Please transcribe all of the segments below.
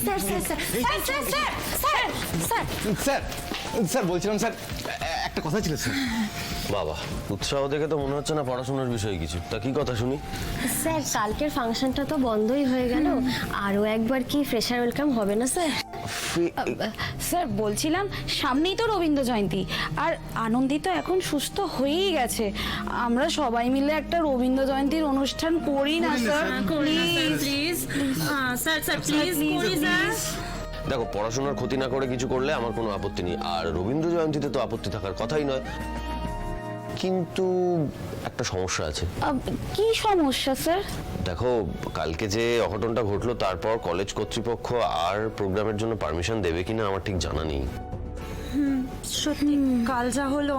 Sir sir sir sir sir sir sir sir sir বলছিলাম sir একটা কথা ছিল স্যার। বাবা, উৎসাহ দেখে তো মনে হচ্ছে না পড়াশোনার বিষয়ে কিছু। তা কি কথা শুনি? স্যার কালকের ফাংশনটা তো বন্ধই হয়ে গেল, আরও একবার কি ফ্রেশার ওয়েলকাম হবে না স্যার? স্যার বলছিলাম সামনেই তো রবীন্দ্র জয়ন্তী, আর আনন্দিত এখন সুস্থ হয়েই গেছে। আমরা সবাই মিলে একটা রবীন্দ্র জয়ন্তীর অনুষ্ঠান করি না sir? Please sir sir please করি স্যার। দেখো, পড়াশোনার ক্ষতি না করে কিছু করলে আমার কোনো আপত্তি নেই, আর রবীন্দ্র জয়ন্তীতে তো আপত্তি থাকার কথাই নয়। কিন্তু একটা সমস্যা আছে। কি সমস্যা স্যার? দেখো, কালকে যে অঘটনটা ঘটলো তারপর কলেজ কর্তৃপক্ষ আর প্রোগ্রামের জন্য পারমিশন দেবে কিনা আমার ঠিক জানা নেই। সত্যি কাল যা হলো,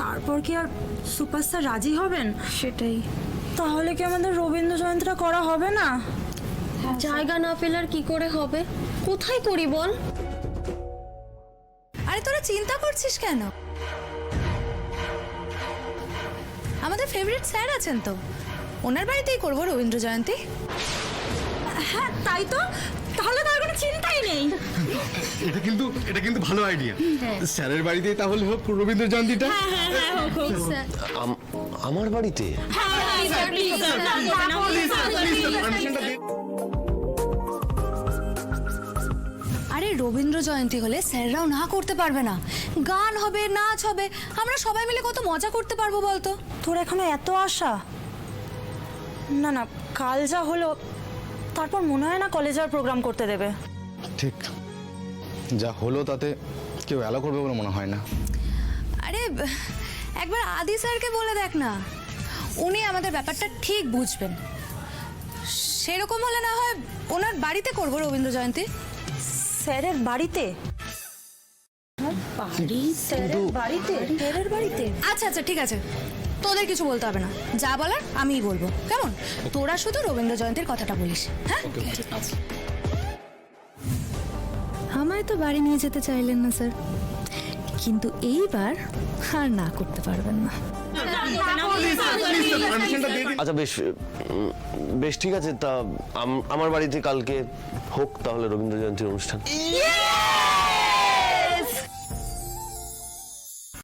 তারপর কি আর সুপারস্টার রাজি হবেন? সেটাই। তাহলে কি আমাদের রবীন্দ্র জয়ন্তীটা করা হবে না? জায়গা না পেলে আর কি করে হবে? কোথায় করি বল? আরে তোরা চিন্তা করছিস কেন? আমাদের ফেভারিট স্যার আছেন তো, ওনার বাড়িতেই করবো রবীন্দ্র জয়ন্তী। হ্যাঁ তাই তো, তাহলে তো আর কোনো চিন্তাই নেই। এটা কিন্তু ভালো আইডিয়া। স্যারের বাড়িতেই তাহলে হোক রবীন্দ্র জয়ন্তীটা। আমার বাড়িতে? আরে রবীন্দ্র জয়ন্তী হলে স্যাররাও না করতে পারবে না, গান হবে, নাচ হবে, আমরা সবাই মিলে কত মজা করতে পারবো বলতো। তোর এখনো এত আশা? না না, কাল যা হলো তারপর মনে হয় না কলেজে আর প্রোগ্রাম করতে দেবে। ঠিক, যা হলো তাতে কেউ অ্যালাউ করবে বলে মনে হয় না। আরে একবার আদি স্যারকে বলে দেখ না, উনি আমাদের ব্যাপারটা ঠিক বুঝবেন। সেরকম হলে না হয় ওনার বাড়িতে করবো রবীন্দ্র জয়ন্তী। স্যারের বাড়িতে? স্যারের বাড়িতে? আচ্ছা আচ্ছা ঠিক আছে, তোদের কিছু বলতে হবে না, যা বলার আমিই বলবো, কেমন? তোরা শুধু রবীন্দ্র জয়ন্তীর কথাটা বলিস, হ্যাঁ? আমায় তো বাড়ি নিয়ে যেতে চাইলেন না স্যার, কিন্তু এইবার আর না করতে পারবেন না। আচ্ছা বেশ, বেশ ঠিক আছে। তা আমার বাড়িতে কালকে হোক তাহলে রবীন্দ্র জয়ন্তীর অনুষ্ঠান।